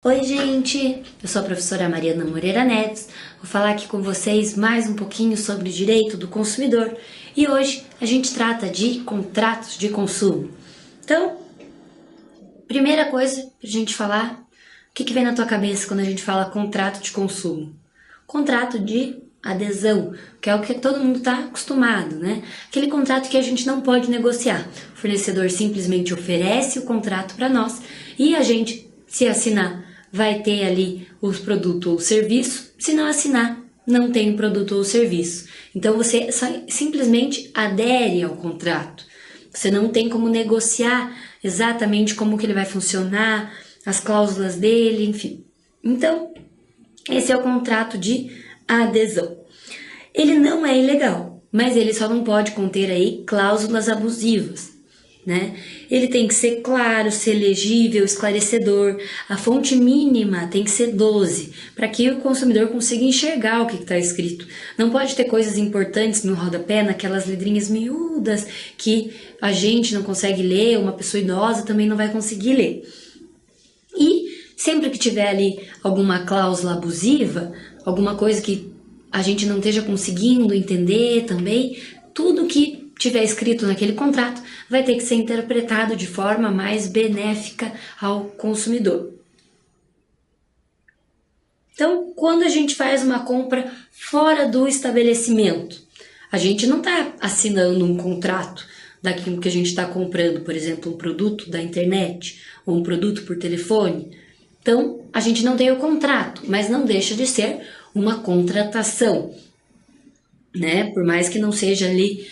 Oi gente, eu sou a professora Mariana Moreira Neves, vou falar aqui com vocês mais um pouquinho sobre o direito do consumidor e hoje a gente trata de contratos de consumo. Então, primeira coisa pra gente falar, o que vem na tua cabeça quando a gente fala contrato de consumo? Contrato de adesão, que é o que todo mundo está acostumado, né? Aquele contrato que a gente não pode negociar. O fornecedor simplesmente oferece o contrato para nós e a gente, se assinar, vai ter ali os produtos ou serviço. Se não assinar, não tem o produto ou serviço. Então você simplesmente adere ao contrato. Você não tem como negociar exatamente como que ele vai funcionar, as cláusulas dele, enfim. Então, esse é o contrato de adesão. Ele não é ilegal, mas ele só não pode conter aí cláusulas abusivas, né? Ele tem que ser claro, ser legível, esclarecedor. A fonte mínima tem que ser 12, para que o consumidor consiga enxergar o que está escrito. Não pode ter coisas importantes no rodapé, naquelas letrinhas miúdas que a gente não consegue ler, uma pessoa idosa também não vai conseguir ler. E sempre que tiver ali alguma cláusula abusiva, alguma coisa que a gente não esteja conseguindo entender também, tudo que tiver escrito naquele contrato vai ter que ser interpretado de forma mais benéfica ao consumidor. Então, quando a gente faz uma compra fora do estabelecimento, a gente não está assinando um contrato daquilo que a gente está comprando, por exemplo, um produto da internet ou um produto por telefone. Então, a gente não tem o contrato, mas não deixa de ser uma contratação, né? Por mais que não seja ali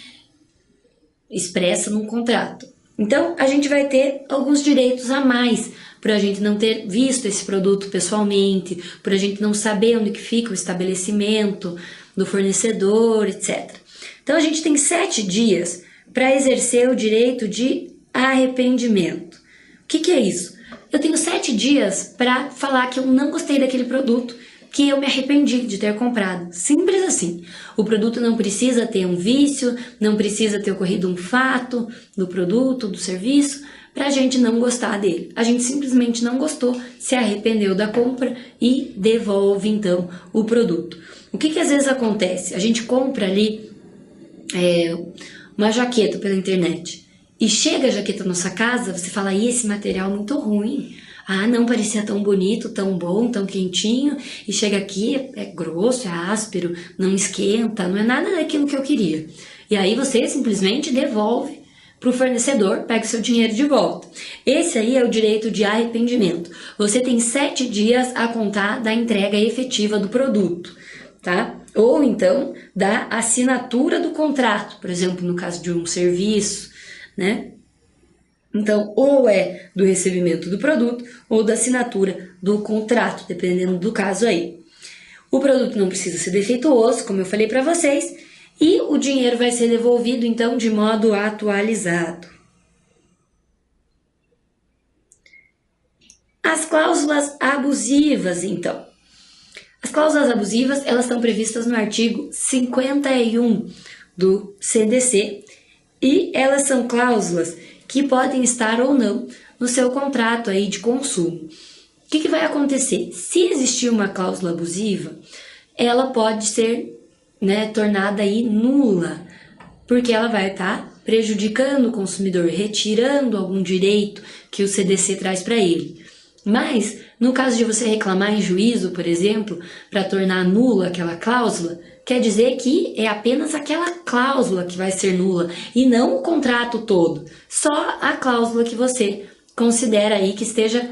expressa num contrato. Então, a gente vai ter alguns direitos a mais, por a gente não ter visto esse produto pessoalmente, por a gente não saber onde que fica o estabelecimento do fornecedor, etc. Então, a gente tem 7 dias para exercer o direito de arrependimento. O que é isso? Eu tenho 7 dias para falar que eu não gostei daquele produto, que eu me arrependi de ter comprado. Simples assim. O produto não precisa ter um vício, não precisa ter ocorrido um fato do produto, do serviço, para a gente não gostar dele. A gente simplesmente não gostou, se arrependeu da compra e devolve então o produto. O que às vezes acontece? A gente compra ali uma jaqueta pela internet e chega a jaqueta na nossa casa, você fala, e esse material é muito ruim. Ah, não parecia tão bonito, tão bom, tão quentinho, e chega aqui, é grosso, é áspero, não esquenta, não é nada daquilo que eu queria. E aí você simplesmente devolve para o fornecedor, pega o seu dinheiro de volta. Esse aí é o direito de arrependimento. Você tem 7 dias a contar da entrega efetiva do produto, tá? Ou então da assinatura do contrato, por exemplo, no caso de um serviço, né? Então, ou é do recebimento do produto ou da assinatura do contrato, dependendo do caso aí. O produto não precisa ser defeituoso, como eu falei para vocês, e o dinheiro vai ser devolvido, então, de modo atualizado. As cláusulas abusivas, então. As cláusulas abusivas, elas estão previstas no artigo 51 do CDC, e elas são cláusulas que podem estar ou não no seu contrato aí de consumo. O que vai acontecer? Se existir uma cláusula abusiva, ela pode ser, tornada aí nula, porque ela vai estar prejudicando o consumidor, retirando algum direito que o CDC traz para ele. Mas, no caso de você reclamar em juízo, por exemplo, para tornar nula aquela cláusula, quer dizer que é apenas aquela cláusula que vai ser nula e não o contrato todo. Só a cláusula que você considera aí que esteja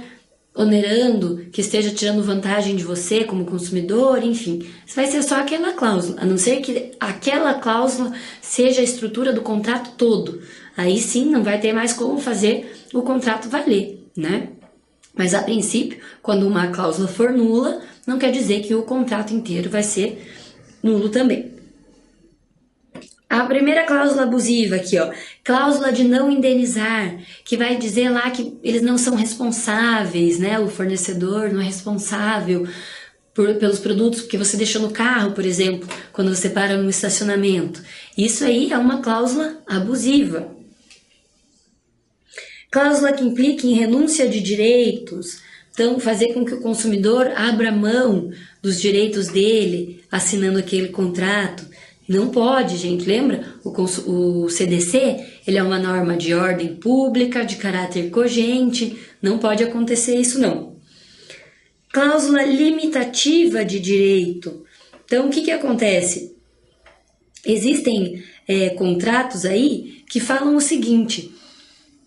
onerando, que esteja tirando vantagem de você como consumidor, enfim. Vai ser só aquela cláusula, a não ser que aquela cláusula seja a estrutura do contrato todo. Aí sim, não vai ter mais como fazer o contrato valer, né? Mas a princípio, quando uma cláusula for nula, não quer dizer que o contrato inteiro vai ser nulo também. A primeira cláusula abusiva aqui, ó, cláusula de não indenizar, que vai dizer lá que eles não são responsáveis, né? O fornecedor não é responsável pelos produtos que você deixou no carro, por exemplo, quando você para no estacionamento. Isso aí é uma cláusula abusiva. Cláusula que implique em renúncia de direitos Então, fazer com que o consumidor abra mão dos direitos dele assinando aquele contrato. Não pode, gente. Lembra? O CDC, ele é uma norma de ordem pública, de caráter cogente. Não pode acontecer isso, não. Cláusula limitativa de direito. Então, o que acontece? Existem contratos aí que falam o seguinte: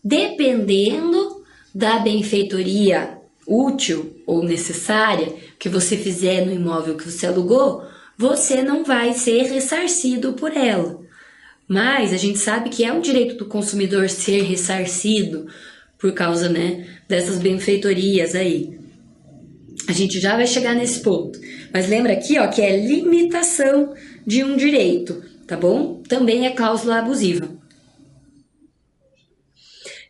dependendo da benfeitoria útil ou necessária que você fizer no imóvel que você alugou, você não vai ser ressarcido por ela. Mas a gente sabe que é um direito do consumidor ser ressarcido por causa, né, dessas benfeitorias aí. A gente já vai chegar nesse ponto. Mas lembra aqui, ó, que é limitação de um direito, tá bom? Também é cláusula abusiva.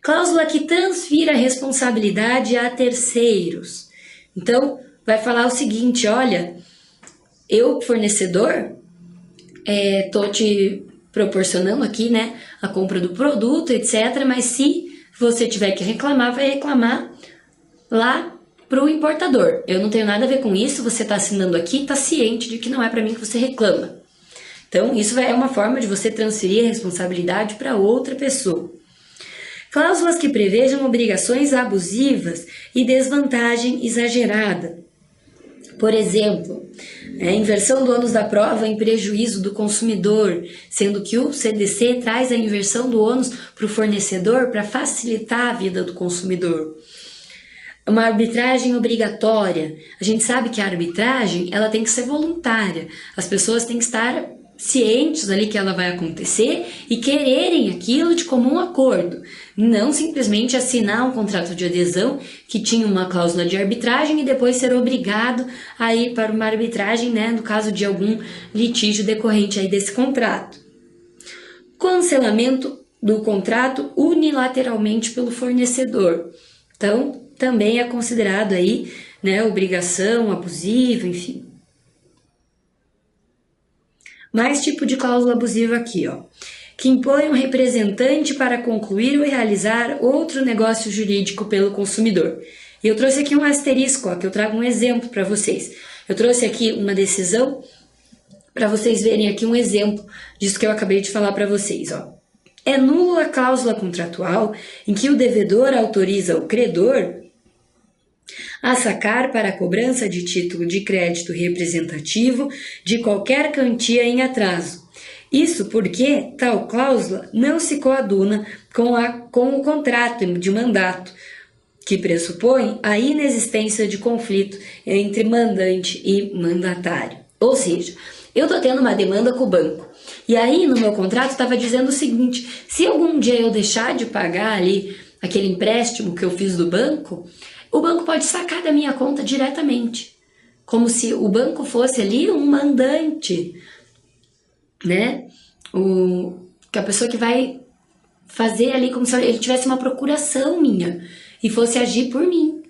Cláusula que transfira a responsabilidade a terceiros. Então, vai falar o seguinte: olha, eu, fornecedor, tô te proporcionando aqui, né, a compra do produto, etc. Mas se você tiver que reclamar, vai reclamar lá pro importador. Eu não tenho nada a ver com isso, você está assinando aqui, está ciente de que não é para mim que você reclama. Então, isso é uma forma de você transferir a responsabilidade para outra pessoa. Cláusulas que prevejam obrigações abusivas e desvantagem exagerada. Por exemplo, inversão do ônus da prova em prejuízo do consumidor, sendo que o CDC traz a inversão do ônus para o fornecedor para facilitar a vida do consumidor. Uma arbitragem obrigatória. A gente sabe que a arbitragem ela tem que ser voluntária. As pessoas têm que estar cientes ali que ela vai acontecer e quererem aquilo de comum acordo. Não simplesmente assinar um contrato de adesão que tinha uma cláusula de arbitragem e depois ser obrigado a ir para uma arbitragem, né, no caso de algum litígio decorrente aí desse contrato. Cancelamento do contrato unilateralmente pelo fornecedor. Então, também é considerado aí, né, obrigação abusiva, enfim. Mais tipo de cláusula abusiva aqui, ó, que impõe um representante para concluir ou realizar outro negócio jurídico pelo consumidor. E eu trouxe aqui um asterisco, ó, que eu trago um exemplo para vocês. Eu trouxe aqui uma decisão para vocês verem aqui um exemplo disso que eu acabei de falar para vocês, ó. É nula a cláusula contratual em que o devedor autoriza o credor a sacar para a cobrança de título de crédito representativo de qualquer quantia em atraso. Isso porque tal cláusula não se coaduna com o contrato de mandato, que pressupõe a inexistência de conflito entre mandante e mandatário. Ou seja, eu estou tendo uma demanda com o banco. E aí no meu contrato estava dizendo o seguinte: se algum dia eu deixar de pagar ali aquele empréstimo que eu fiz do banco, o banco pode sacar da minha conta diretamente, como se o banco fosse ali um mandante, né? A pessoa que vai fazer ali como se ele tivesse uma procuração minha e fosse agir por mim.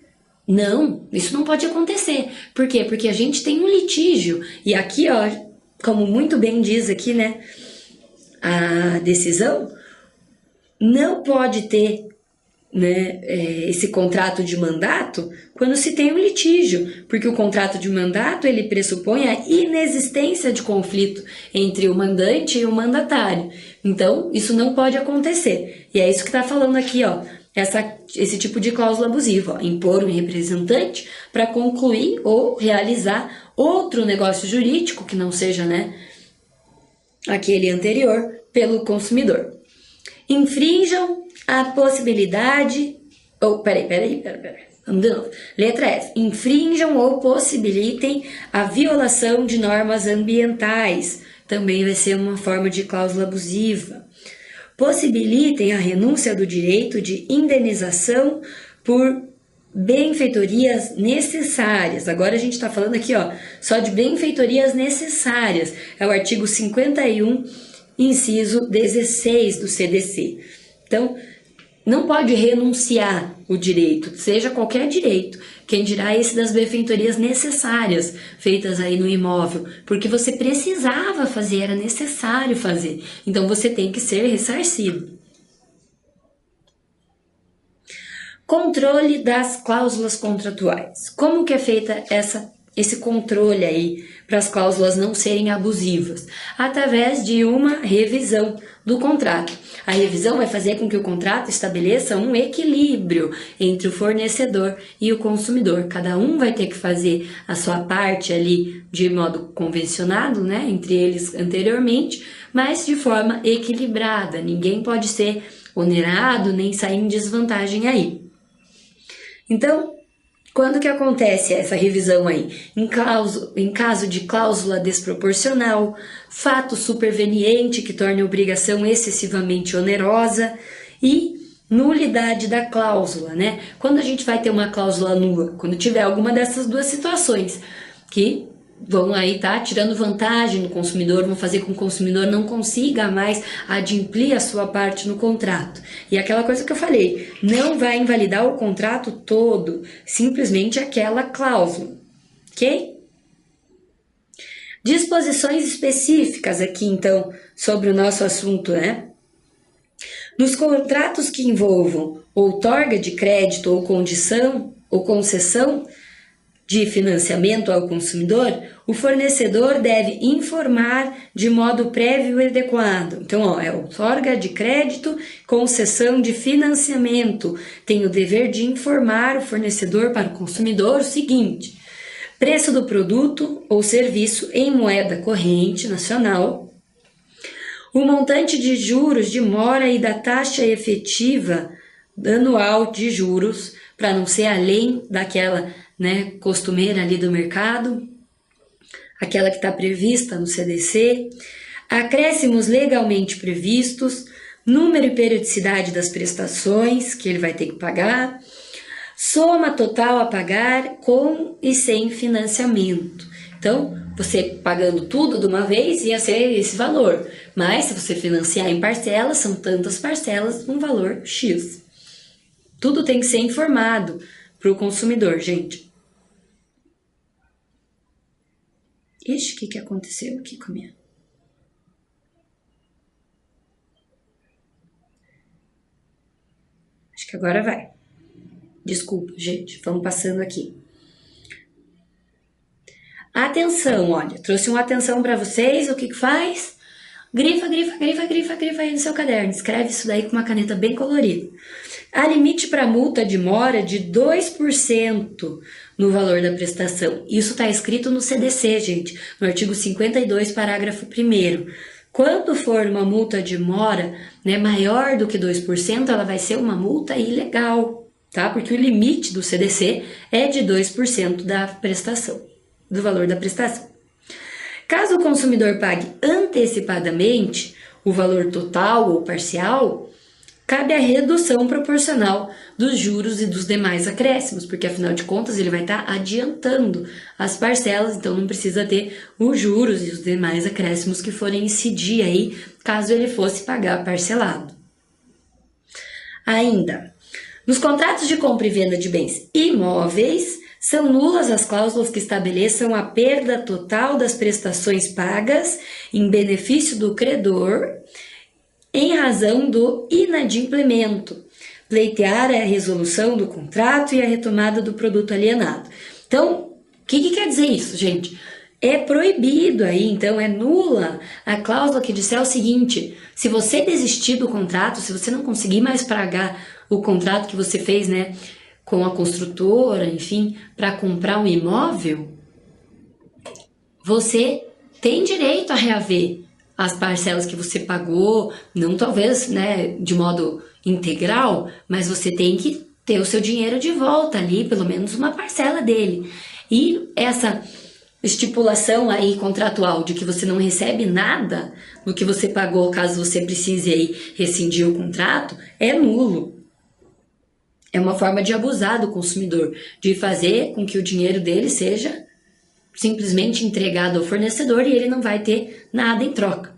Não, isso não pode acontecer. Por quê? Porque a gente tem um litígio. E aqui, ó, como muito bem diz aqui, né, a decisão, não pode ter, né, esse contrato de mandato quando se tem um litígio, porque o contrato de mandato ele pressupõe a inexistência de conflito entre o mandante e o mandatário. Então, isso não pode acontecer. E é isso que está falando aqui, ó, esse tipo de cláusula abusiva, ó, impor um representante para concluir ou realizar outro negócio jurídico que não seja, né, aquele anterior pelo consumidor. Infrinjam a possibilidade... Peraí. Vamos de novo. Letra F. Infrinjam ou possibilitem a violação de normas ambientais. Também vai ser uma forma de cláusula abusiva. Possibilitem a renúncia do direito de indenização por benfeitorias necessárias. Agora a gente está falando aqui, ó, só de benfeitorias necessárias. É o artigo 51, inciso 16 do CDC. Então, não pode renunciar o direito, seja qualquer direito. Quem dirá esse das benfeitorias necessárias feitas aí no imóvel, porque você precisava fazer, era necessário fazer. Então você tem que ser ressarcido. Controle das cláusulas contratuais. Como que é feita esse controle aí para as cláusulas não serem abusivas? Através de uma revisão do contrato. A revisão vai fazer com que o contrato estabeleça um equilíbrio entre o fornecedor e o consumidor. Cada um vai ter que fazer a sua parte ali de modo convencionado, né, entre eles anteriormente, mas de forma equilibrada. Ninguém pode ser onerado nem sair em desvantagem aí. Então, quando que acontece essa revisão aí? Em caso de cláusula desproporcional, fato superveniente que torne a obrigação excessivamente onerosa e nulidade da cláusula, né? Quando a gente vai ter uma cláusula nula, quando tiver alguma dessas duas situações que vão aí tá tirando vantagem do consumidor, vão fazer com que o consumidor não consiga mais adimplir a sua parte no contrato. E aquela coisa que eu falei, não vai invalidar o contrato todo, simplesmente aquela cláusula, ok? Disposições específicas aqui, então, sobre o nosso assunto, né? Nos contratos que envolvam outorga de crédito ou condição ou concessão de financiamento ao consumidor, o fornecedor deve informar de modo prévio e adequado. Então, é outorga de crédito, concessão de financiamento. Tem o dever de informar o fornecedor para o consumidor o seguinte: preço do produto ou serviço em moeda corrente nacional, o montante de juros de mora e da taxa efetiva anual de juros, para não ser além daquela, né, costumeira ali do mercado, aquela que está prevista no CDC, acréscimos legalmente previstos, número e periodicidade das prestações que ele vai ter que pagar, soma total a pagar com e sem financiamento. Então, você pagando tudo de uma vez ia ser esse valor, mas se você financiar em parcelas, são tantas parcelas, um valor X. Tudo tem que ser informado para o consumidor, gente. Ixi, o que aconteceu aqui com a minha? Acho que agora vai. Desculpa, gente, vamos passando aqui. Atenção, olha, trouxe uma atenção para vocês, o que faz? Grifa aí no seu caderno, escreve isso daí com uma caneta bem colorida. Há limite para multa de mora de 2% no valor da prestação. Isso está escrito no CDC, gente, no artigo 52, parágrafo 1º. Quando for uma multa de mora, né, maior do que 2%, ela vai ser uma multa ilegal, tá? Porque o limite do CDC é de 2% da prestação, do valor da prestação. Caso o consumidor pague antecipadamente o valor total ou parcial, cabe a redução proporcional dos juros e dos demais acréscimos, porque afinal de contas ele vai estar adiantando as parcelas, então não precisa ter os juros e os demais acréscimos que forem incidir aí, caso ele fosse pagar parcelado. Ainda, nos contratos de compra e venda de bens imóveis, são nulas as cláusulas que estabeleçam a perda total das prestações pagas em benefício do credor em razão do inadimplemento, pleitear a resolução do contrato e a retomada do produto alienado. Então, o que quer dizer isso, gente? É proibido aí, então é nula a cláusula que disser o seguinte: se você desistir do contrato, se você não conseguir mais pagar o contrato que você fez, né, com a construtora, enfim, para comprar um imóvel, você tem direito a reaver as parcelas que você pagou, não talvez, né, de modo integral, mas você tem que ter o seu dinheiro de volta ali, pelo menos uma parcela dele. E essa estipulação aí contratual de que você não recebe nada do que você pagou caso você precise aí rescindir o contrato é nulo. É uma forma de abusar do consumidor, de fazer com que o dinheiro dele seja simplesmente entregado ao fornecedor e ele não vai ter nada em troca.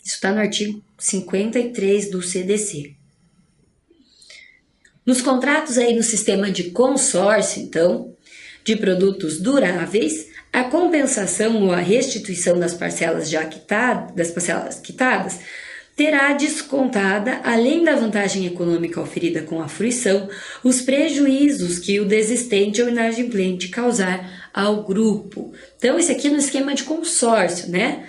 Isso está no artigo 53 do CDC. Nos contratos aí no sistema de consórcio, então, de produtos duráveis, a compensação ou a restituição das parcelas já quitadas, terá descontada, além da vantagem econômica oferida com a fruição, os prejuízos que o desistente ou inadimplente causar ao grupo. Então, esse aqui é no esquema de consórcio, né?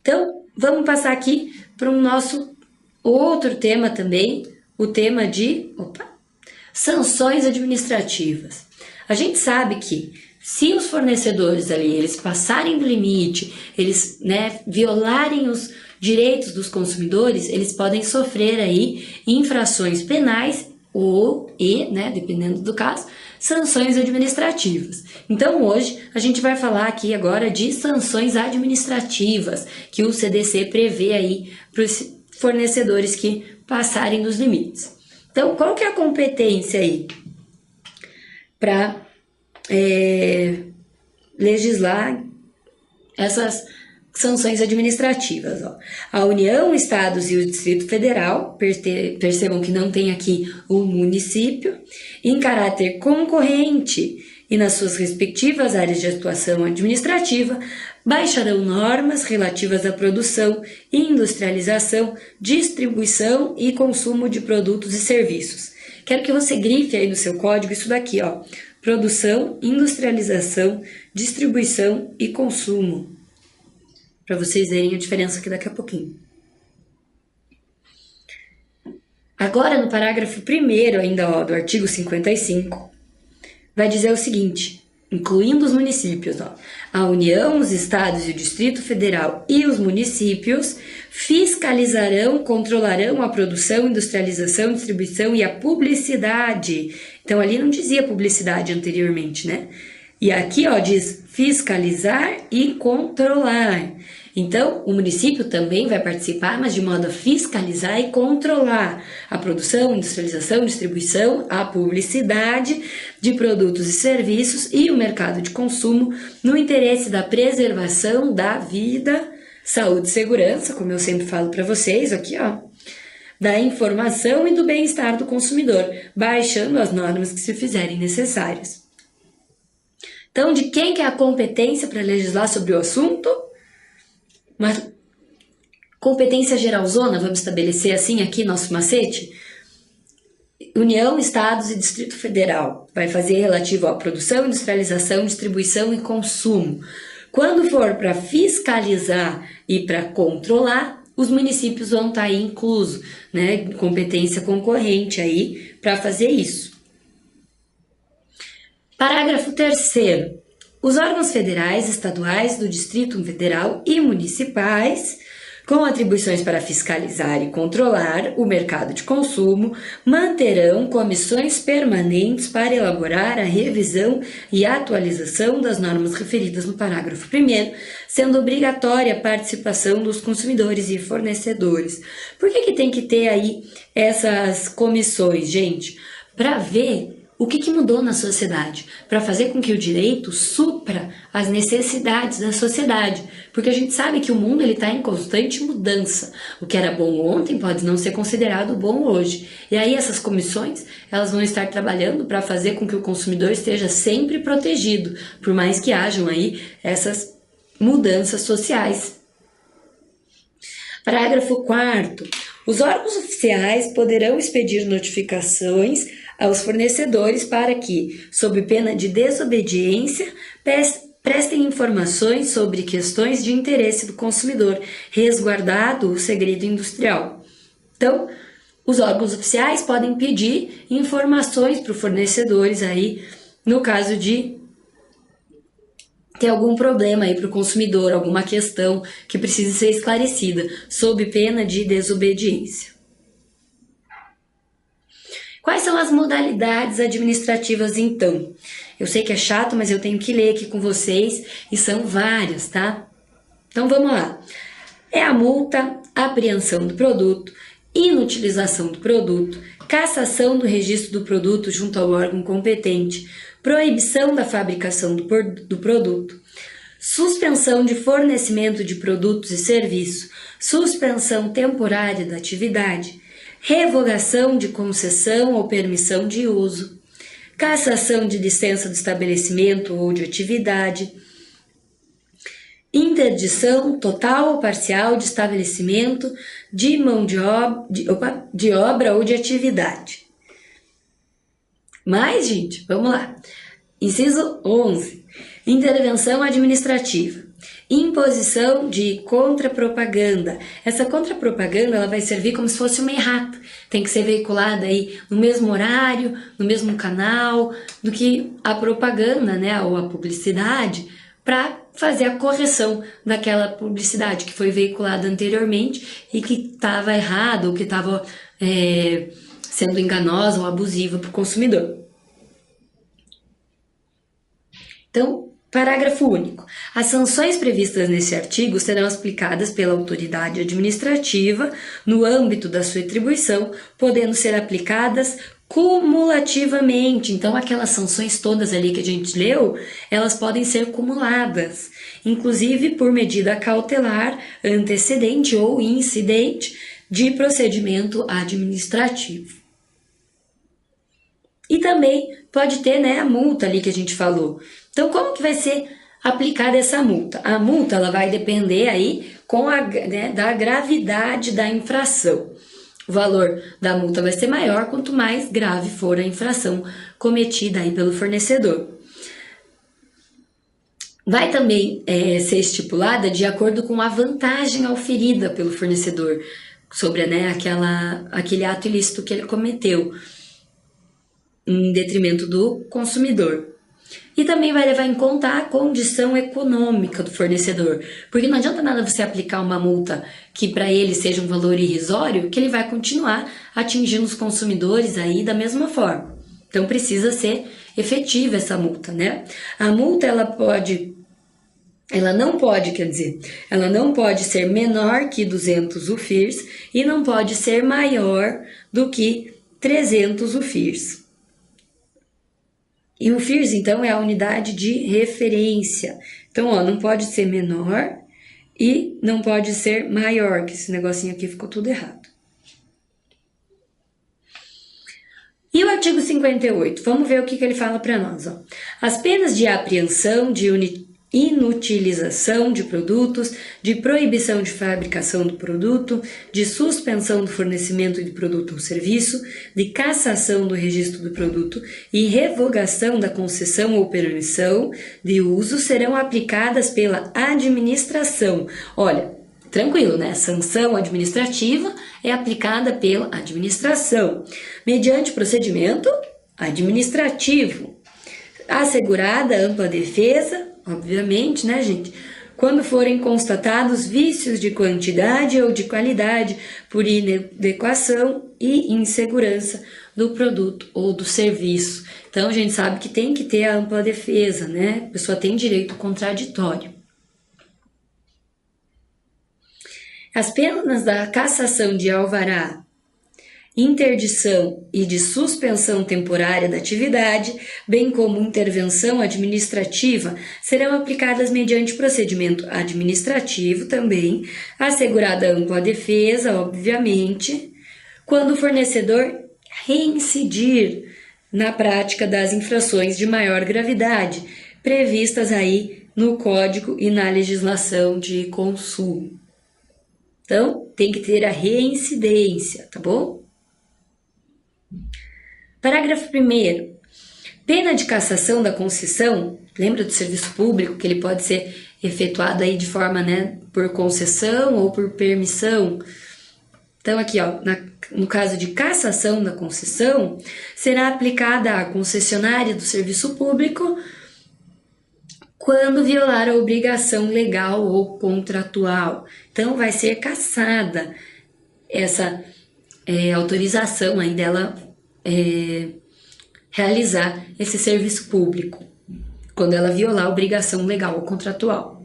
Então, vamos passar aqui para o nosso outro tema também, o tema de sanções administrativas. A gente sabe que se os fornecedores ali, eles passarem do limite, eles, né, violarem os direitos dos consumidores, eles podem sofrer aí infrações penais né, dependendo do caso, sanções administrativas. Então hoje a gente vai falar aqui agora de sanções administrativas que o CDC prevê aí para os fornecedores que passarem dos limites. Então, qual que é a competência aí para legislar essas sanções administrativas? A União, Estados e o Distrito Federal, percebam que não tem aqui o município, em caráter concorrente e nas suas respectivas áreas de atuação administrativa, baixarão normas relativas à produção, industrialização, distribuição e consumo de produtos e serviços. Quero que você grife aí no seu código isso daqui, ó. Produção, industrialização, distribuição e consumo. Para vocês verem a diferença aqui daqui a pouquinho. Agora, no parágrafo 1º ainda, ó, do artigo 55, vai dizer o seguinte, incluindo os municípios, ó, a União, os Estados e o Distrito Federal e os municípios fiscalizarão, controlarão a produção, industrialização, distribuição e a publicidade. Então, ali não dizia publicidade anteriormente, né? E aqui, ó, diz fiscalizar e controlar. Então, o município também vai participar, mas de modo a fiscalizar e controlar a produção, industrialização, distribuição, a publicidade de produtos e serviços e o mercado de consumo no interesse da preservação da vida, saúde e segurança, como eu sempre falo para vocês aqui, ó, da informação e do bem-estar do consumidor, baixando as normas que se fizerem necessárias. Então, de quem que é a competência para legislar sobre o assunto? Uma competência geralzona, vamos estabelecer assim aqui nosso macete? União, Estados e Distrito Federal. Vai fazer relativo à produção, industrialização, distribuição e consumo. Quando for para fiscalizar e para controlar, os municípios vão estar aí inclusos, né? Competência concorrente aí para fazer isso. Parágrafo 3º. Os órgãos federais, estaduais, do Distrito Federal e municipais, com atribuições para fiscalizar e controlar o mercado de consumo, manterão comissões permanentes para elaborar a revisão e atualização das normas referidas no parágrafo 1º, sendo obrigatória a participação dos consumidores e fornecedores. Por que tem que ter aí essas comissões, gente? Para ver o que mudou na sociedade, para fazer com que o direito supra as necessidades da sociedade, porque a gente sabe que o mundo está em constante mudança. O que era bom ontem pode não ser considerado bom hoje. E aí essas comissões, elas vão estar trabalhando para fazer com que o consumidor esteja sempre protegido, por mais que hajam aí essas mudanças sociais. Parágrafo 4º. Os órgãos oficiais poderão expedir notificações aos fornecedores para que, sob pena de desobediência, prestem informações sobre questões de interesse do consumidor, resguardado o segredo industrial. Então, os órgãos oficiais podem pedir informações para os fornecedores aí, no caso de ter algum problema aí para o consumidor, alguma questão que precise ser esclarecida, sob pena de desobediência. Quais são as modalidades administrativas, então? Eu sei que é chato, mas eu tenho que ler aqui com vocês, e são várias, tá? Então, vamos lá. É a multa, apreensão do produto, inutilização do produto, cassação do registro do produto junto ao órgão competente, proibição da fabricação do produto, suspensão de fornecimento de produtos e serviços, suspensão temporária da atividade, revogação de concessão ou permissão de uso, cassação de licença do estabelecimento ou de atividade, interdição total ou parcial de estabelecimento, de mão de obra ou de atividade. Mas, gente, vamos lá. Inciso 11. Intervenção administrativa. Imposição de contrapropaganda. Essa contrapropaganda ela vai servir como se fosse uma errata. Tem que ser veiculada aí no mesmo horário, no mesmo canal, do que a propaganda, né, ou a publicidade, para fazer a correção daquela publicidade que foi veiculada anteriormente e que estava errada ou que estava sendo enganosa ou abusiva para o consumidor. Então, parágrafo único. As sanções previstas nesse artigo serão aplicadas pela autoridade administrativa no âmbito da sua atribuição, podendo ser aplicadas cumulativamente. Então, aquelas sanções todas ali que a gente leu, elas podem ser cumuladas, inclusive por medida cautelar, antecedente ou incidente de procedimento administrativo. E também pode ter, né, a multa ali que a gente falou. Então, como que vai ser aplicada essa multa? A multa ela vai depender aí da gravidade da infração. O valor da multa vai ser maior quanto mais grave for a infração cometida aí pelo fornecedor. Vai também ser estipulada de acordo com a vantagem oferida pelo fornecedor sobre, né, aquele ato ilícito que ele cometeu em detrimento do consumidor. E também vai levar em conta a condição econômica do fornecedor, porque não adianta nada você aplicar uma multa que para ele seja um valor irrisório, que ele vai continuar atingindo os consumidores aí da mesma forma. Então precisa ser efetiva essa multa, né? A multa ela não pode ser menor que 200 UFIRs e não pode ser maior do que 300 UFIRs. E o FIRS, então, é a unidade de referência. Então, não pode ser menor e não pode ser maior, que esse negocinho aqui ficou tudo errado. E o artigo 58, vamos ver o que ele fala para nós. Ó. As penas de apreensão, de inutilização de produtos, de proibição de fabricação do produto, de suspensão do fornecimento de produto ou serviço, de cassação do registro do produto e revogação da concessão ou permissão de uso serão aplicadas pela administração. Olha, tranquilo, né? Sanção administrativa é aplicada pela administração, mediante procedimento administrativo, assegurada ampla defesa, obviamente, né, gente? Quando forem constatados vícios de quantidade ou de qualidade por inadequação e insegurança do produto ou do serviço. Então, a gente sabe que tem que ter a ampla defesa, né? A pessoa tem direito contraditório. As penas da cassação de alvará, interdição e de suspensão temporária da atividade, bem como intervenção administrativa, serão aplicadas mediante procedimento administrativo também, assegurada ampla defesa, obviamente, quando o fornecedor reincidir na prática das infrações de maior gravidade, previstas aí no Código e na legislação de consumo. Então, tem que ter a reincidência, tá bom? Parágrafo 1º. Pena de cassação da concessão, lembra do serviço público, que ele pode ser efetuado aí de forma, né, por concessão ou por permissão. Então, aqui, ó, no caso de cassação da concessão, será aplicada à concessionária do serviço público quando violar a obrigação legal ou contratual. Então, vai ser cassada essa autorização aí dela realizar esse serviço público, quando ela violar a obrigação legal ou contratual.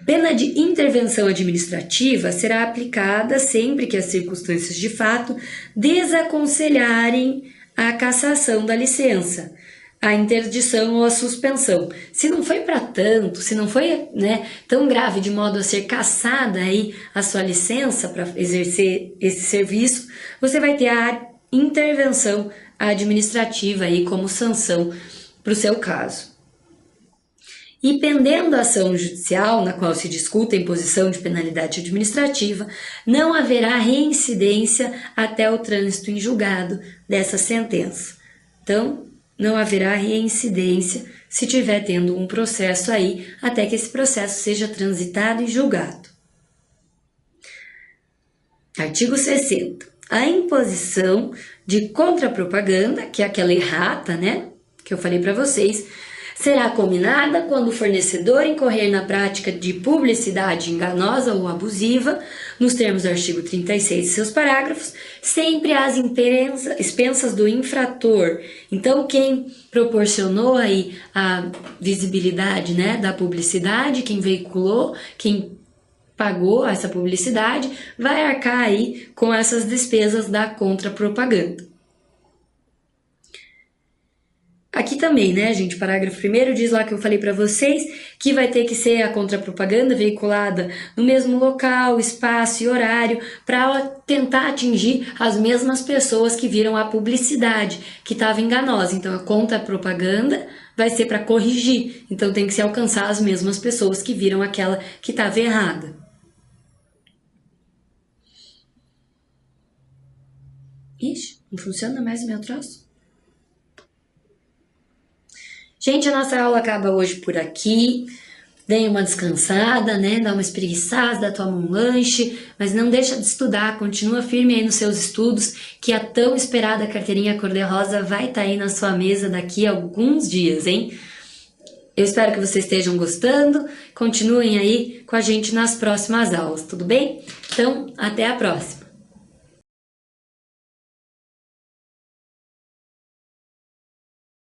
Pena de intervenção administrativa será aplicada sempre que as circunstâncias de fato desaconselharem a cassação da licença, a interdição ou a suspensão. Se não foi para tanto, se não foi, né, tão grave de modo a ser cassada aí a sua licença para exercer esse serviço, você vai ter a intervenção administrativa aí como sanção para o seu caso. E pendendo a ação judicial, na qual se discuta a imposição de penalidade administrativa, não haverá reincidência até o trânsito em julgado dessa sentença. Então, não haverá reincidência se tiver tendo um processo aí, até que esse processo seja transitado e julgado. Artigo 60. A imposição de contrapropaganda, que é aquela errata, né, que eu falei para vocês, será combinada quando o fornecedor incorrer na prática de publicidade enganosa ou abusiva, nos termos do artigo 36 e seus parágrafos, sempre às expensas do infrator. Então, quem proporcionou aí a visibilidade, né, da publicidade, quem veiculou, quem pagou essa publicidade, vai arcar aí com essas despesas da contrapropaganda. Aqui também, né, gente, parágrafo 1º diz lá que eu falei para vocês que vai ter que ser a contrapropaganda veiculada no mesmo local, espaço e horário para tentar atingir as mesmas pessoas que viram a publicidade, que estava enganosa. Então, a contrapropaganda vai ser para corrigir. Então, tem que se alcançar as mesmas pessoas que viram aquela que estava errada. Ixi, não funciona mais o meu troço? Gente, a nossa aula acaba hoje por aqui. Deem uma descansada, né? Dá uma espreguiçada, toma um lanche, mas não deixa de estudar, continua firme aí nos seus estudos, que a tão esperada carteirinha cor-de-rosa vai estar aí na sua mesa daqui a alguns dias, hein? Eu espero que vocês estejam gostando, continuem aí com a gente nas próximas aulas, tudo bem? Então, até a próxima!